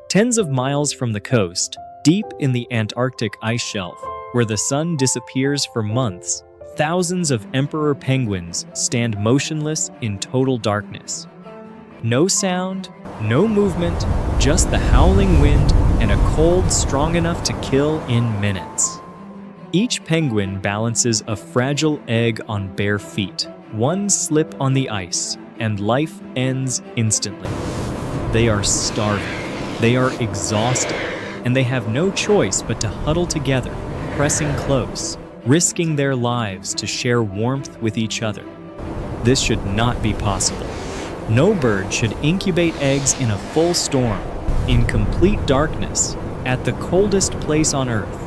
Tens of miles from the coast, deep in the Antarctic ice shelf, where the sun disappears for months, thousands of emperor penguins stand motionless in total darkness. No sound, no movement, just the howling wind and a cold strong enough to kill in minutes. Each penguin balances a fragile egg on bare feet. One slip on the ice, and life ends instantly. They are starving, they are exhausted, and they have no choice but to huddle together, pressing close, risking their lives to share warmth with each other. This should not be possible. No bird should incubate eggs in a full storm, in complete darkness, at the coldest place on Earth.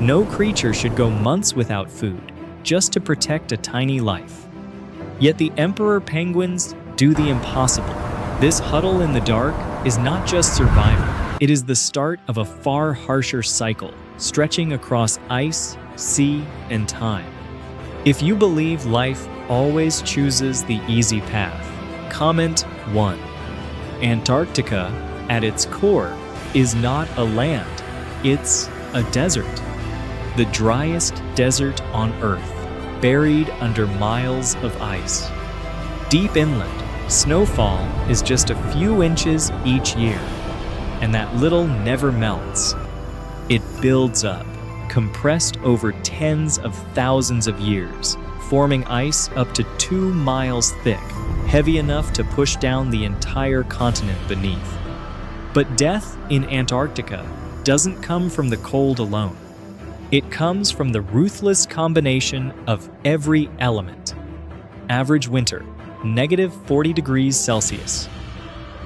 No creature should go months without food, just to protect a tiny life. Yet the emperor penguins do the impossible. This huddle in the dark is not just survival, it is the start of a far harsher cycle, stretching across ice, sea, and time. If you believe life always chooses the easy path, comment 1. Antarctica, at its core, is not a land, it's a desert. The driest desert on Earth, buried under miles of ice. Deep inland, snowfall is just a few inches each year, and that little never melts. It builds up, compressed over tens of thousands of years, forming ice up to 2 miles thick, heavy enough to push down the entire continent beneath. But death in Antarctica doesn't come from the cold alone. It comes from the ruthless combination of every element. Average winter, -40 degrees Celsius.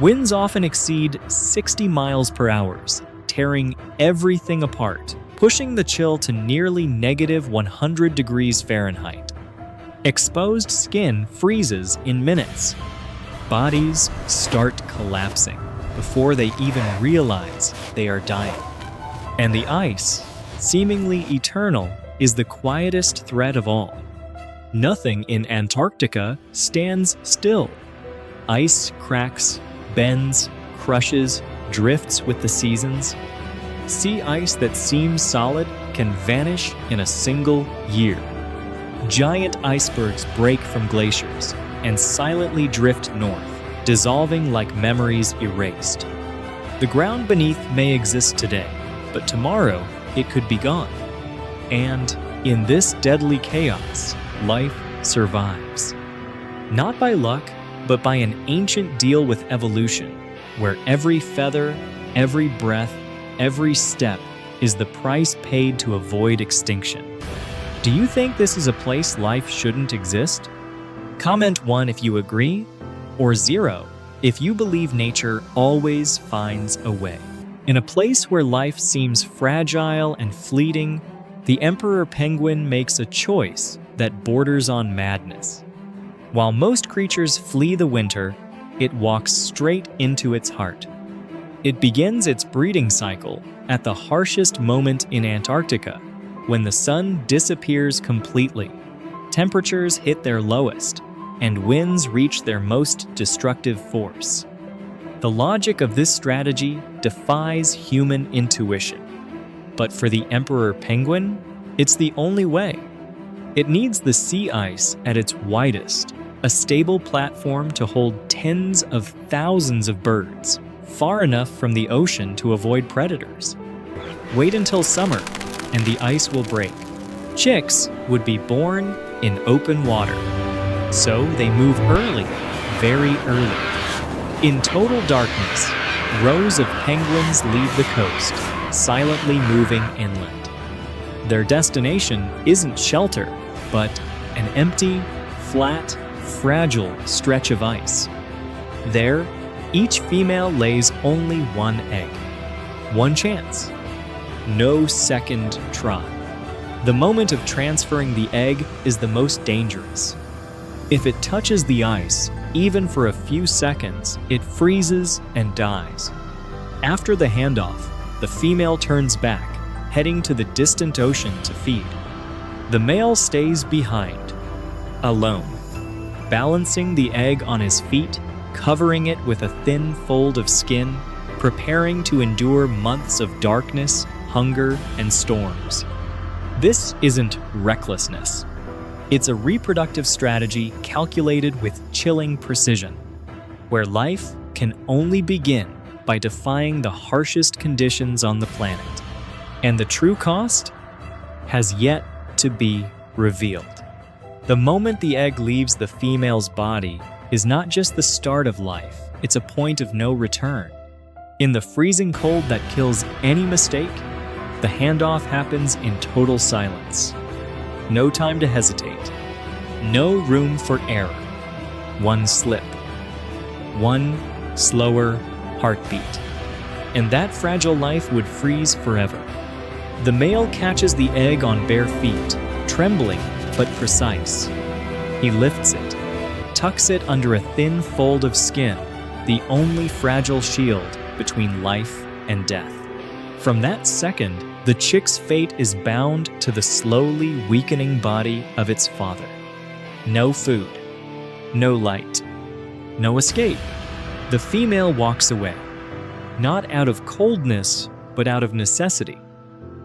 Winds often exceed 60 miles per hour, tearing everything apart, pushing the chill to nearly -100 degrees Fahrenheit. Exposed skin freezes in minutes. Bodies start collapsing before they even realize they are dying. And the ice, seemingly eternal, is the quietest threat of all. Nothing in Antarctica stands still. Ice cracks, bends, crushes, drifts with the seasons. Sea ice that seems solid can vanish in a single year. Giant icebergs break from glaciers and silently drift north, dissolving like memories erased. The ground beneath may exist today, but tomorrow it could be gone. And in this deadly chaos, life survives. Not by luck, but by an ancient deal with evolution, where every feather, every breath, every step is the price paid to avoid extinction. Do you think this is a place life shouldn't exist? Comment 1 if you agree, or 0 if you believe nature always finds a way. In a place where life seems fragile and fleeting, the emperor penguin makes a choice that borders on madness. While most creatures flee the winter, it walks straight into its heart. It begins its breeding cycle at the harshest moment in Antarctica, when the sun disappears completely, temperatures hit their lowest, and winds reach their most destructive force. The logic of this strategy defies human intuition. But for the emperor penguin, it's the only way. It needs the sea ice at its widest, a stable platform to hold tens of thousands of birds, far enough from the ocean to avoid predators. Wait until summer, and the ice will break. Chicks would be born in open water. So they move early, very early. In total darkness, rows of penguins leave the coast, silently moving inland. Their destination isn't shelter, but an empty, flat, fragile stretch of ice. There, each female lays only one egg. One chance. No second try. The moment of transferring the egg is the most dangerous. If it touches the ice, even for a few seconds, it freezes and dies. After the handoff, the female turns back, heading to the distant ocean to feed. The male stays behind, alone, balancing the egg on his feet, covering it with a thin fold of skin, preparing to endure months of darkness, hunger, and storms. This isn't recklessness. It's a reproductive strategy calculated with chilling precision, where life can only begin by defying the harshest conditions on the planet. And the true cost has yet to be revealed. The moment the egg leaves the female's body is not just the start of life, it's a point of no return. In the freezing cold that kills any mistake, the handoff happens in total silence. No time to hesitate. No room for error. One slip. One slower heartbeat. And that fragile life would freeze forever. The male catches the egg on bare feet, trembling but precise. He lifts it, tucks it under a thin fold of skin, the only fragile shield between life and death. From that second, the chick's fate is bound to the slowly weakening body of its father. No food, no light, no escape. The female walks away, not out of coldness, but out of necessity.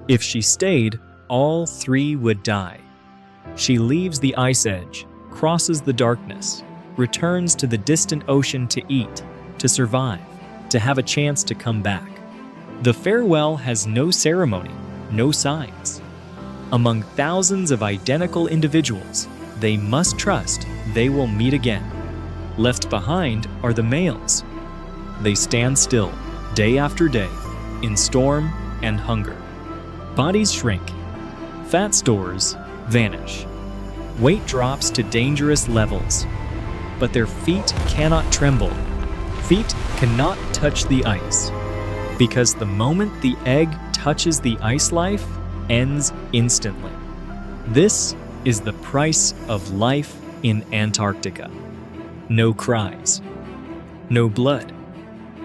If she stayed, all three would die. She leaves the ice edge, crosses the darkness, returns to the distant ocean to eat, to survive, to have a chance to come back. The farewell has no ceremony, no signs. Among thousands of identical individuals, they must trust they will meet again. Left behind are the males. They stand still, day after day, in storm and hunger. Bodies shrink. Fat stores vanish. Weight drops to dangerous levels. But their feet cannot tremble. Feet cannot touch the ice. Because the moment the egg touches the ice, life ends instantly. This is the price of life in Antarctica. No cries, no blood,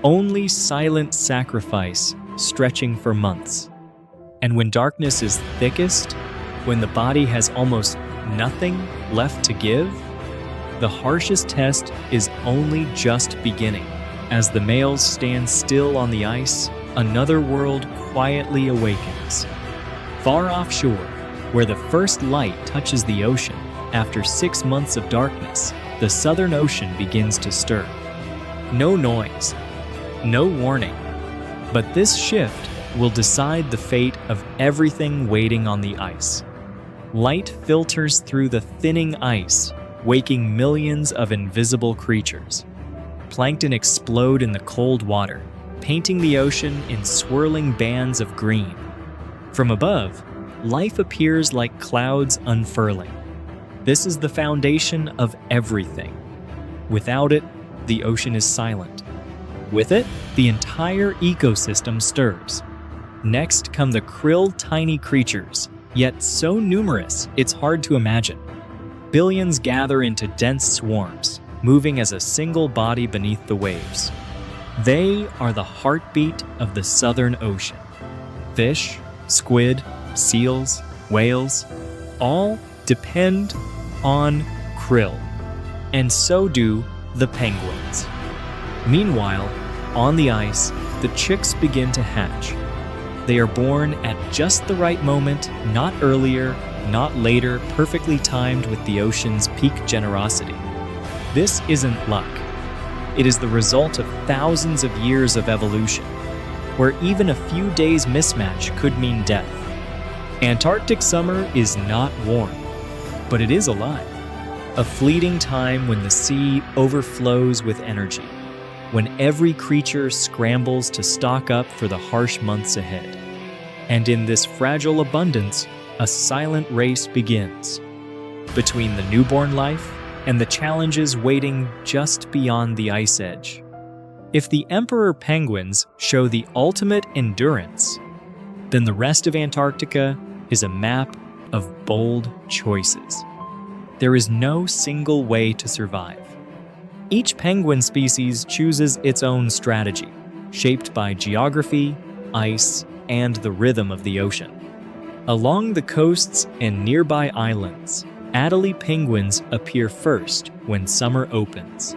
only silent sacrifice stretching for months. And when darkness is thickest, when the body has almost nothing left to give, the harshest test is only just beginning. As the males stand still on the ice, another world quietly awakens. Far offshore, where the first light touches the ocean, after 6 months of darkness, the Southern Ocean begins to stir. No noise, no warning, but this shift will decide the fate of everything waiting on the ice. Light filters through the thinning ice, waking millions of invisible creatures. Plankton explode in the cold water, painting the ocean in swirling bands of green. From above, life appears like clouds unfurling. This is the foundation of everything. Without it, the ocean is silent. With it, the entire ecosystem stirs. Next come the krill tiny creatures, yet so numerous it's hard to imagine. Billions gather into dense swarms, moving as a single body beneath the waves. They are the heartbeat of the Southern Ocean. Fish, squid, seals, whales, all depend on krill, and so do the penguins. Meanwhile, on the ice, the chicks begin to hatch. They are born at just the right moment, not earlier, not later, perfectly timed with the ocean's peak generosity. This isn't luck. It is the result of thousands of years of evolution, where even a few days' mismatch could mean death. Antarctic summer is not warm, but it is alive. A fleeting time when the sea overflows with energy, when every creature scrambles to stock up for the harsh months ahead. And in this fragile abundance, a silent race begins between the newborn life and the challenges waiting just beyond the ice edge. If the emperor penguins show the ultimate endurance, then the rest of Antarctica is a map of bold choices. There is no single way to survive. Each penguin species chooses its own strategy, shaped by geography, ice, and the rhythm of the ocean. Along the coasts and nearby islands, Adelie penguins appear first when summer opens.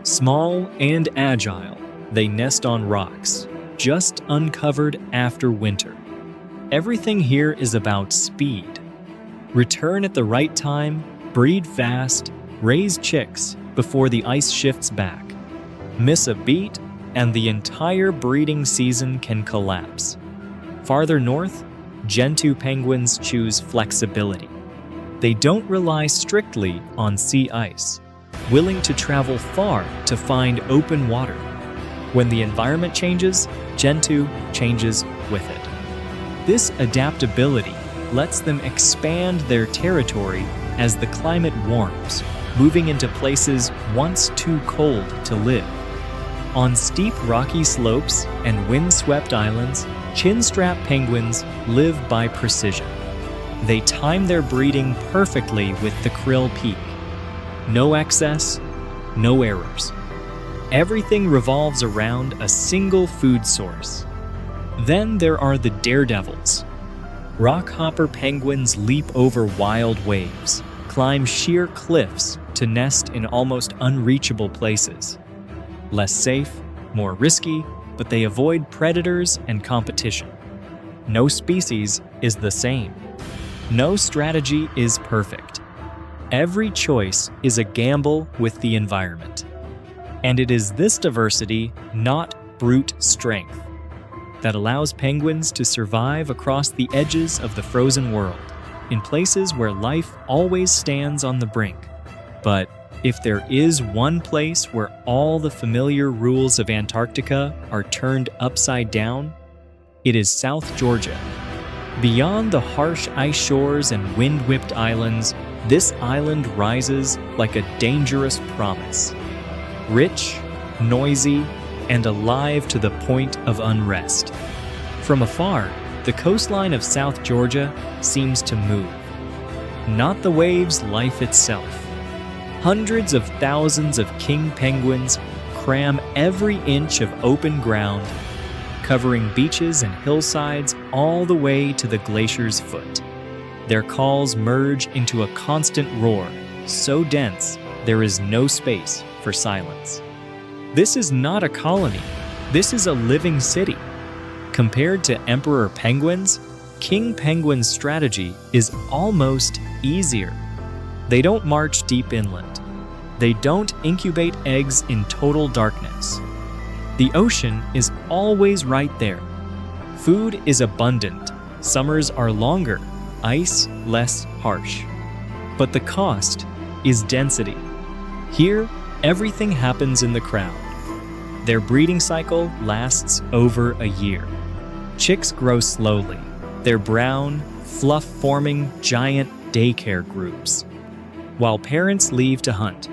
Small and agile, They nest on rocks, just uncovered after winter. Everything here is about speed. Return at the right time, breed fast, raise chicks before the ice shifts back. Miss a beat, and the entire breeding season can collapse. Farther north, Gentoo penguins choose flexibility. They don't rely strictly on sea ice, willing to travel far to find open water. When the environment changes, Gentoo changes with it. This adaptability lets them expand their territory as the climate warms, moving into places once too cold to live. On steep rocky slopes and windswept islands, chinstrap penguins live by precision. They time their breeding perfectly with the krill peak. No excess, no errors. Everything revolves around a single food source. Then there are the daredevils. Rockhopper penguins leap over wild waves, climb sheer cliffs to nest in almost unreachable places. Less safe, more risky, but they avoid predators and competition. No species is the same. No strategy is perfect. Every choice is a gamble with the environment. And it is this diversity, not brute strength, that allows penguins to survive across the edges of the frozen world, in places where life always stands on the brink. But if there is one place where all the familiar rules of Antarctica are turned upside down, it is South Georgia. Beyond the harsh ice shores and wind-whipped islands, this island rises like a dangerous promise. Rich, noisy, and alive to the point of unrest. From afar, the coastline of South Georgia seems to move. Not the waves, life itself. Hundreds of thousands of king penguins cram every inch of open ground, covering beaches and hillsides all the way to the glacier's foot. Their calls merge into a constant roar, so dense there is no space for silence. This is not a colony, this is a living city. Compared to emperor penguins, king penguins' strategy is almost easier. They don't march deep inland. They don't incubate eggs in total darkness. The ocean is always right there. Food is abundant. Summers are longer, ice less harsh. But the cost is density. Here, everything happens in the crowd. Their breeding cycle lasts over a year. Chicks grow slowly. They're brown, fluff-forming giant daycare groups. While parents leave to hunt,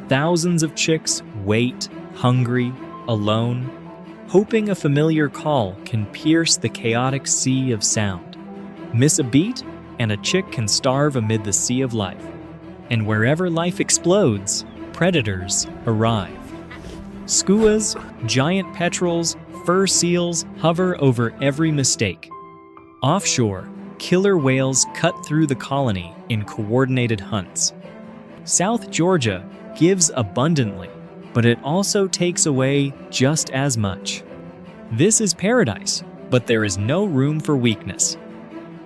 thousands of chicks wait, hungry, alone, hoping a familiar call can pierce the chaotic sea of sound. Miss a beat, and a chick can starve amid the sea of life. And wherever life explodes, predators arrive. Skuas, giant petrels, fur seals hover over every mistake. Offshore, killer whales cut through the colony in coordinated hunts. South Georgia gives abundantly, but it also takes away just as much. This is paradise, but there is no room for weakness.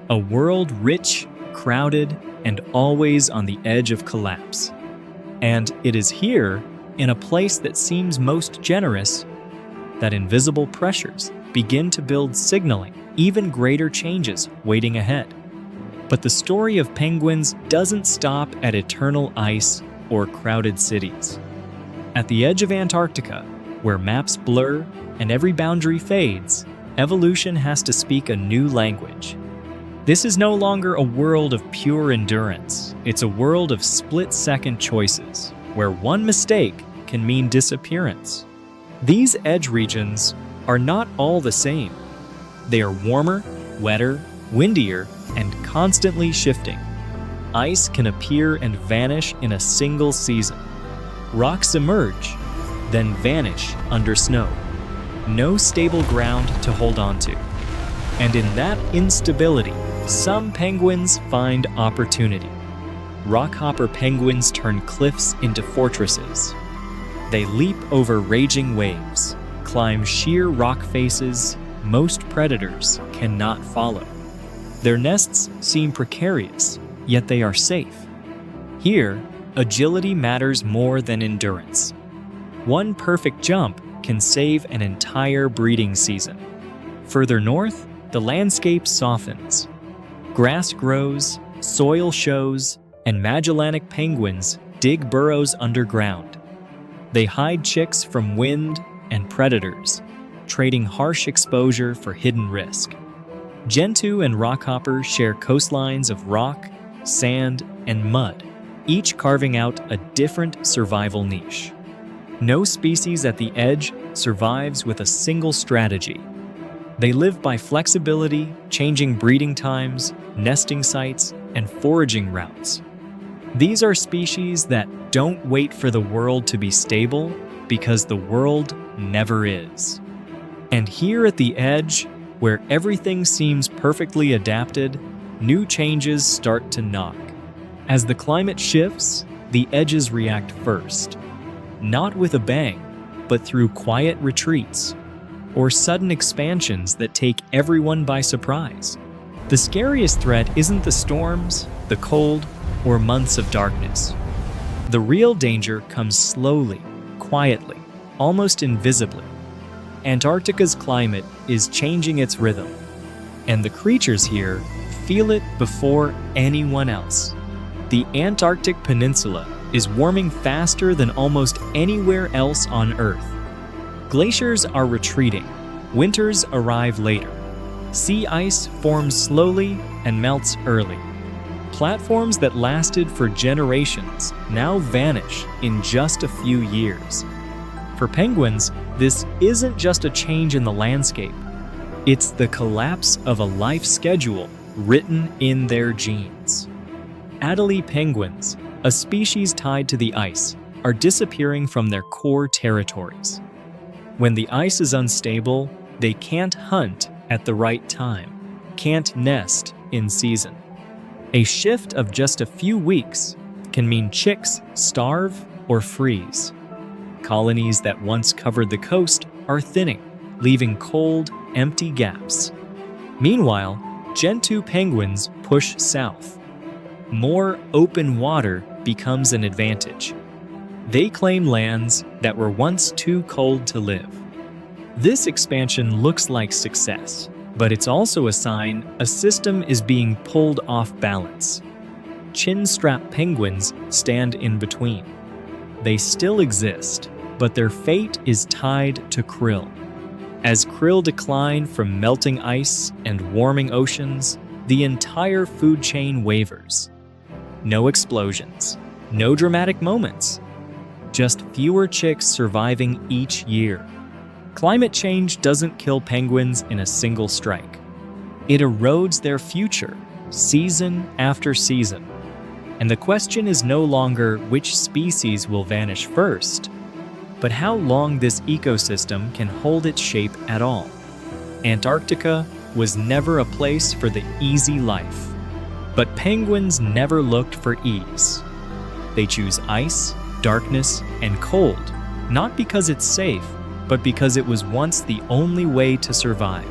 A world rich, crowded, and always on the edge of collapse. And it is here, in a place that seems most generous, that invisible pressures begin to build signaling even greater changes waiting ahead. But the story of penguins doesn't stop at eternal ice or crowded cities. At the edge of Antarctica, where maps blur and every boundary fades, evolution has to speak a new language. This is no longer a world of pure endurance. It's a world of split-second choices, where one mistake can mean disappearance. These edge regions are not all the same. They are warmer, wetter, windier, and constantly shifting. Ice can appear and vanish in a single season. Rocks emerge, then vanish under snow. No stable ground to hold on to. And in that instability, some penguins find opportunity. Rockhopper penguins turn cliffs into fortresses. They leap over raging waves, climb sheer rock faces most predators cannot follow. Their nests seem precarious, yet they are safe. Here, agility matters more than endurance. One perfect jump can save an entire breeding season. Further north, the landscape softens. Grass grows, soil shows, and Magellanic penguins dig burrows underground. They hide chicks from wind and predators, trading harsh exposure for hidden risk. Gentoo and rockhopper share coastlines of rock, sand, and mud, each carving out a different survival niche. No species at the edge survives with a single strategy. They live by flexibility, changing breeding times, nesting sites, and foraging routes. These are species that don't wait for the world to be stable because the world never is. And here at the edge, where everything seems perfectly adapted, new changes start to knock. As the climate shifts, the edges react first. Not with a bang, but through quiet retreats or sudden expansions that take everyone by surprise. The scariest threat isn't the storms, the cold, or months of darkness. The real danger comes slowly, quietly, almost invisibly. Antarctica's climate is changing its rhythm, and the creatures here feel it before anyone else. The Antarctic Peninsula is warming faster than almost anywhere else on Earth. Glaciers are retreating, winters arrive later. Sea ice forms slowly and melts early. Platforms that lasted for generations now vanish in just a few years. For penguins, this isn't just a change in the landscape. It's the collapse of a life schedule written in their genes. Adelie penguins, a species tied to the ice, are disappearing from their core territories. When the ice is unstable, they can't hunt at the right time, can't nest in season. A shift of just a few weeks can mean chicks starve or freeze. Colonies that once covered the coast are thinning, leaving cold, empty gaps. Meanwhile, Gentoo penguins push south. More open water becomes an advantage. They claim lands that were once too cold to live. This expansion looks like success, but it's also a sign a system is being pulled off balance. Chin-strap penguins stand in between. They still exist, but their fate is tied to krill. As krill decline from melting ice and warming oceans, the entire food chain wavers. No explosions, no dramatic moments, just fewer chicks surviving each year. Climate change doesn't kill penguins in a single strike. It erodes their future, season after season. And the question is no longer which species will vanish first, but how long this ecosystem can hold its shape at all. Antarctica was never a place for the easy life, but penguins never looked for ease. They choose ice, darkness, and cold, not because it's safe, but because it was once the only way to survive.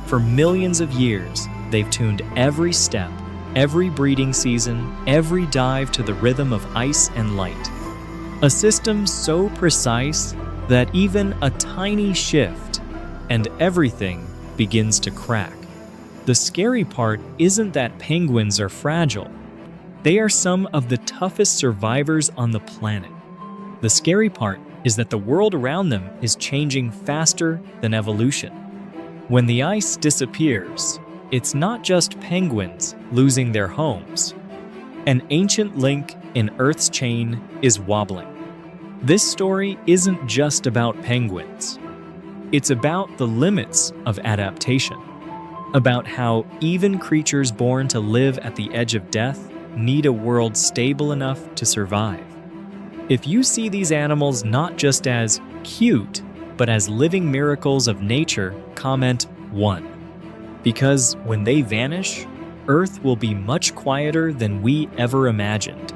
For millions of years, they've tuned every step, every breeding season, every dive to the rhythm of ice and light. A system so precise that even a tiny shift and everything begins to crack. The scary part isn't that penguins are fragile. They are some of the toughest survivors on the planet. The scary part is that the world around them is changing faster than evolution. When the ice disappears, it's not just penguins losing their homes. An ancient link in Earth's chain is wobbling. This story isn't just about penguins. It's about the limits of adaptation, about how even creatures born to live at the edge of death need a world stable enough to survive. If you see these animals not just as cute, but as living miracles of nature, comment 1. Because when they vanish, Earth will be much quieter than we ever imagined.